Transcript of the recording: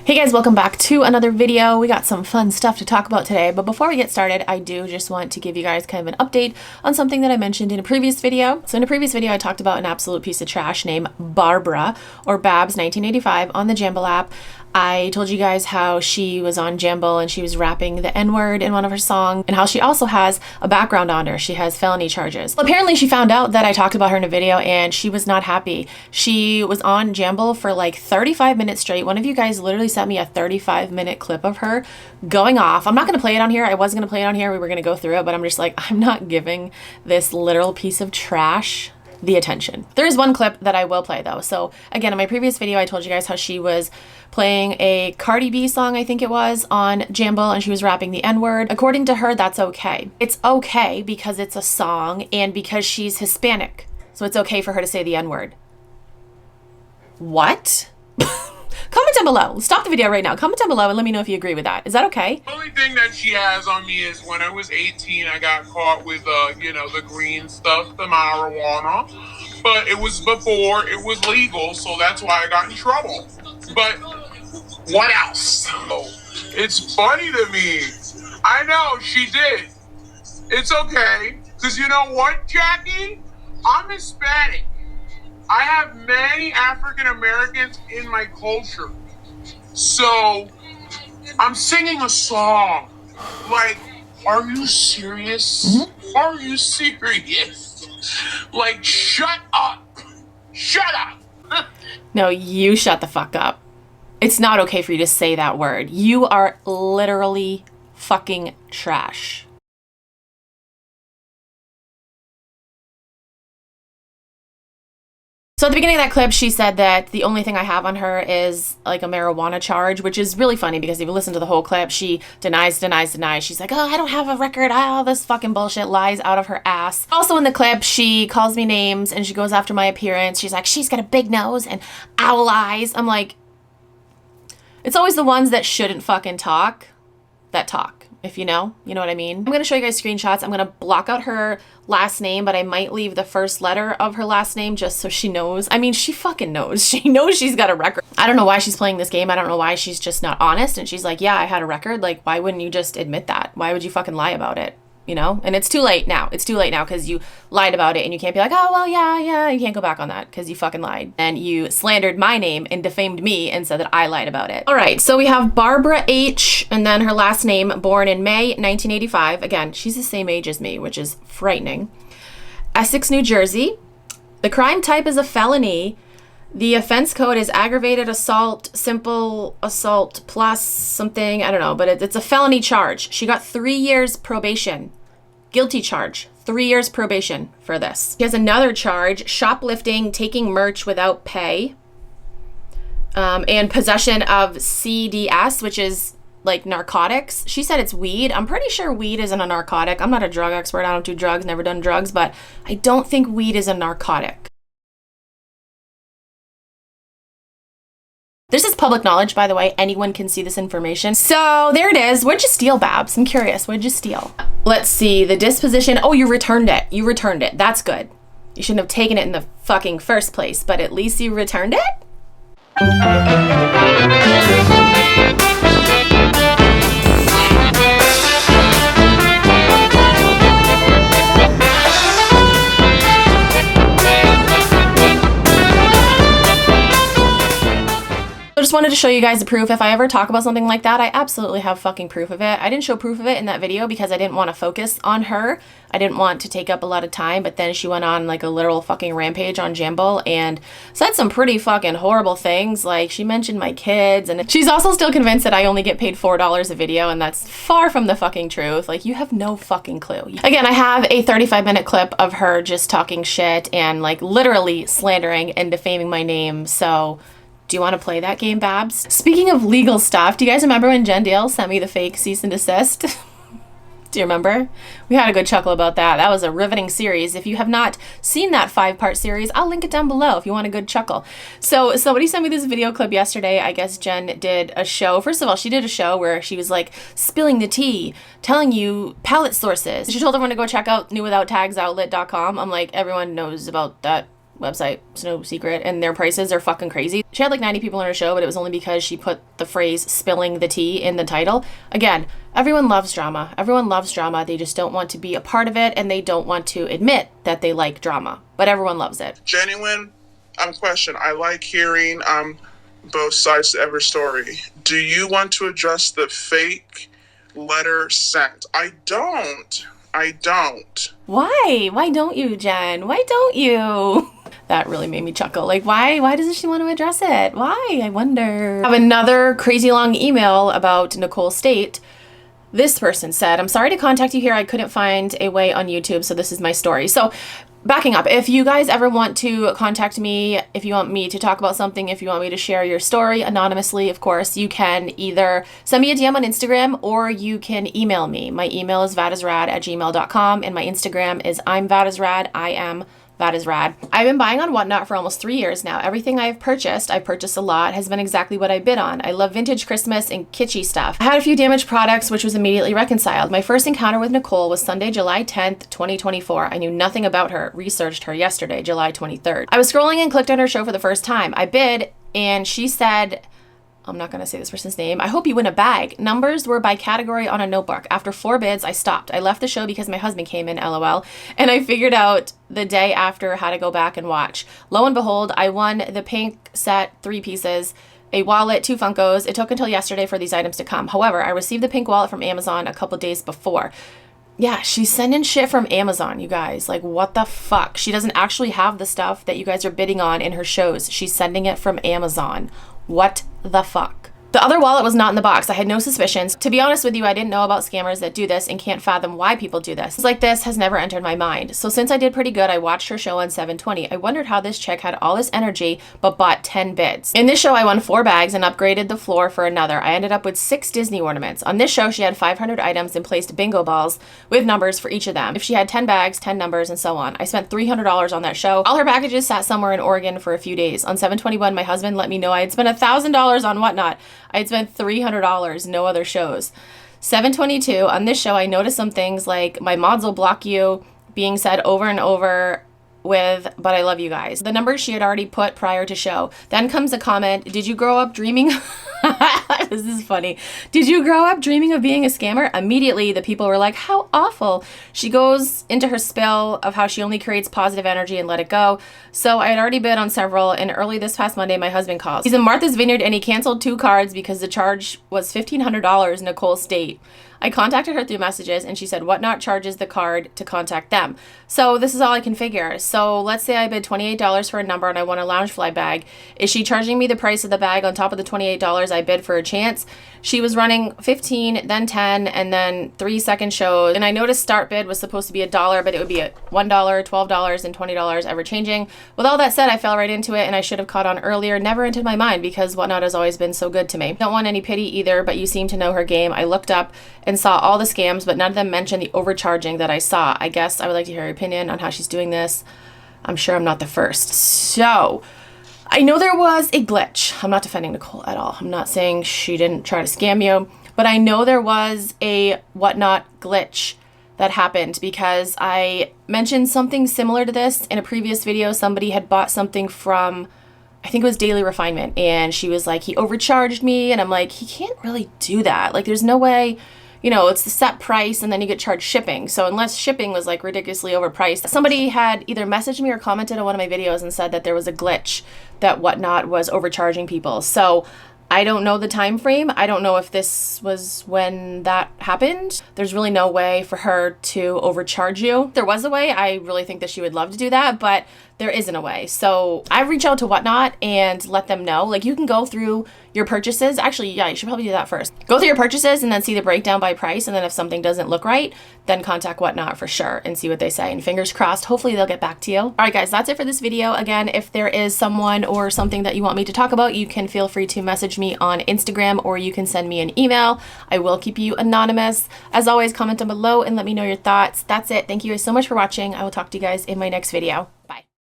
Hey guys, welcome back to another video. We got some fun stuff to talk about today, but before we get started, I do just want to give you guys kind of an update on something that I mentioned in a previous video. So in a previous video, I talked about an absolute piece of trash named Barbara, or Babs 1985 on the Jamble app. I told you guys how she was on Jamble and she was rapping the N-word in one of her songs, and how she also has a background on her. She has felony charges. Well, apparently she found out that I talked about her in a video and she was not happy. She was on Jamble for like 35 minutes straight. One of you guys literally sent me a 35-minute clip of her going off. I'm not going to play it on here. I was going to play it on here. We were going to go through it, but I'm just like, I'm not giving this literal piece of trash the attention. There is one clip that I will play though. So again, in my previous video, I told you guys how she was playing a Cardi B song, I think it was, on Jamble, and she was rapping the N-word. According to her, that's okay. It's okay because it's a song and because she's Hispanic. So it's okay for her to say the N-word. What? Comment down below. Stop the video right now. Comment down below and let me know if you agree with that. Is that okay? The only thing that she has on me is when I was 18, I got caught with, the green stuff, the marijuana. But it was before it was legal, so that's why I got in trouble. But what else? Oh, it's funny to me. I know, she did. It's okay. Because you know what, Jackie? I'm Hispanic. I have many African Americans in my culture. So, I'm singing a song. Like, are you serious? Mm-hmm. Are you serious? Like, shut up. Shut up. No, you shut the fuck up. It's not okay for you to say that word. You are literally fucking trash. So at the beginning of that clip, she said that the only thing I have on her is like a marijuana charge, which is really funny because if you listen to the whole clip, she denies. She's like, oh, I don't have a record. All this fucking bullshit, lies out of her ass. Also in the clip, she calls me names and she goes after my appearance. She's like, she's got a big nose and owl eyes. I'm like, it's always the ones that shouldn't fucking talk that talk. If you know what I mean. I'm going to show you guys screenshots. I'm going to block out her last name, but I might leave the first letter of her last name just so she knows. I mean, she fucking knows. She knows she's got a record. I don't know why she's playing this game. I don't know why she's just not honest. And she's like, yeah, I had a record. Like, why wouldn't you just admit that? Why would you fucking lie about it? You know? And it's too late now. It's too late now because you lied about it and you can't be like, oh, well, yeah. You can't go back on that because you fucking lied. And you slandered my name and defamed me and said that I lied about it. All right. So we have Barbara H. and then her last name, born in May 1985. Again, she's the same age as me, which is frightening. Essex, New Jersey. The crime type is a felony. The offense code is aggravated assault, simple assault plus something. I don't know, but it's a felony charge. She got 3 years probation. Guilty charge, 3 years probation for this. She has another charge, shoplifting, taking merch without pay, and possession of CDS, which is like narcotics. She said it's weed. I'm pretty sure weed isn't a narcotic. I'm not a drug expert. I don't do drugs, never done drugs, but I don't think weed is a narcotic. This is public knowledge, by the way. Anyone can see this information. So there it is. What'd you steal, Babs? I'm curious. What'd you steal? Let's see. The disposition. Oh, you returned it. You returned it. That's good. You shouldn't have taken it in the fucking first place, but at least you returned it? I just wanted to show you guys the proof. If I ever talk about something like that, I absolutely have fucking proof of it. I didn't show proof of it in that video because I didn't want to focus on her. I didn't want to take up a lot of time, but then she went on like a literal fucking rampage on Jamble and said some pretty fucking horrible things. Like she mentioned my kids, and she's also still convinced that I only get paid $4 a video, and that's far from the fucking truth. Like, you have no fucking clue. Again, I have a 35-minute clip of her just talking shit and like literally slandering and defaming my name. So do you want to play that game, Babs? Speaking of legal stuff, do you guys remember when Jen Dale sent me the fake cease and desist? Do you remember? We had a good chuckle about that. That was a riveting series. If you have not seen that 5-part series, I'll link it down below if you want a good chuckle. So somebody sent me this video clip yesterday. I guess Jen did a show. First of all, she did a show where she was like spilling the tea, telling you palette sources. She told everyone to go check out newwithoutags.outlet.com. I'm like, everyone knows about that website. It's no secret. And their prices are fucking crazy. She had like 90 people on her show, but it was only because she put the phrase spilling the tea in the title. Again, everyone loves drama. Everyone loves drama. They just don't want to be a part of it, and they don't want to admit that they like drama. But everyone loves it. Genuine question. I like hearing both sides to every story. Do you want to address the fake letter sent? I don't. Why? Why don't you, Jen? Why don't you? That really made me chuckle. Like, why doesn't she want to address it? Why? I wonder. I have another crazy long email about Nicole State. This person said, I'm sorry to contact you here. I couldn't find a way on YouTube, so this is my story. So backing up, if you guys ever want to contact me, if you want me to talk about something, if you want me to share your story anonymously, of course, you can either send me a DM on Instagram or you can email me. My email is vadisrad@gmail.com and my Instagram is I'm vadisrad. I am That is rad. I've been buying on Whatnot for almost 3 years now. Everything I've purchased a lot, has been exactly what I bid on. I love vintage Christmas and kitschy stuff. I had a few damaged products, which was immediately reconciled. My first encounter with Nicole was Sunday, July 10th, 2024. I knew nothing about her, researched her yesterday, July 23rd. I was scrolling and clicked on her show for the first time. I bid, and she said, I'm not going to say this person's name, I hope you win a bag. Numbers were by category on a notebook. After 4 bids, I stopped. I left the show because my husband came in, LOL, and I figured out the day after how to go back and watch. Lo and behold, I won the pink set, 3 pieces, a wallet, 2 Funkos. It took until yesterday for these items to come. However, I received the pink wallet from Amazon a couple days before. Yeah, she's sending shit from Amazon, you guys. Like, what the fuck? She doesn't actually have the stuff that you guys are bidding on in her shows. She's sending it from Amazon. What the fuck? The other wallet was not in the box. I had no suspicions. To be honest with you, I didn't know about scammers that do this and can't fathom why people do this. Things like this has never entered my mind. So since I did pretty good, I watched her show on 720. I wondered how this chick had all this energy but bought 10 bids. In this show, I won 4 bags and upgraded the floor for another. I ended up with 6 Disney ornaments. On this show, she had 500 items and placed bingo balls with numbers for each of them. If she had 10 bags, 10 numbers, and so on. I spent $300 on that show. All her packages sat somewhere in Oregon for a few days. On 721, my husband let me know I had spent $1,000 on Whatnot. I had spent $300, no other shows. 722, on this show, I noticed some things like my mods will block you being said over and over with, but I love you guys. The numbers she had already put prior to show. Then comes a comment, did you grow up dreaming? This is funny. Did you grow up dreaming of being a scammer? Immediately, the people were like, how awful. She goes into her spill of how she only creates positive energy and let it go. So I had already bid on several, and early this past Monday, my husband calls. He's in Martha's Vineyard, and he canceled 2 cards because the charge was $1,500 Nicole State. I contacted her through messages, and she said Whatnot charges the card to contact them. So this is all I can figure. So let's say I bid $28 for a number and I want a Loungefly bag. Is she charging me the price of the bag on top of the $28 I bid for a chance? She was running 15, then 10, and then 3 second shows. And I noticed start bid was supposed to be $1, but it would be at $1, $12, and $20 ever changing. With all that said, I fell right into it, and I should have caught on earlier. Never entered my mind because Whatnot has always been so good to me. Don't want any pity either, but you seem to know her game. I looked up and saw all the scams, but none of them mentioned the overcharging that I saw. I guess I would like to hear your opinion on how she's doing this. I'm sure I'm not the first. So I know there was a glitch. I'm not defending Nicole at all. I'm not saying she didn't try to scam you, but I know there was a Whatnot glitch that happened because I mentioned something similar to this in a previous video. Somebody had bought something from, I think it was Daily Refinement, and she was like, he overcharged me, and I'm like, he can't really do that. Like, there's no way, you know, it's the set price and then you get charged shipping. So unless shipping was like ridiculously overpriced, somebody had either messaged me or commented on one of my videos and said that there was a glitch that Whatnot was overcharging people. So I don't know the time frame. I don't know if this was when that happened. There's really no way for her to overcharge you. If there was a way, I really think that she would love to do that, but there isn't a way. So I reach out to Whatnot and let them know. Like, you can go through your purchases. Actually, yeah, you should probably do that first. Go through your purchases and then see the breakdown by price. And then if something doesn't look right, then contact Whatnot for sure and see what they say. And fingers crossed, hopefully they'll get back to you. All right, guys, that's it for this video. Again, if there is someone or something that you want me to talk about, you can feel free to message me on Instagram or you can send me an email. I will keep you anonymous. As always, comment down below and let me know your thoughts. That's it. Thank you guys so much for watching. I will talk to you guys in my next video. Bye.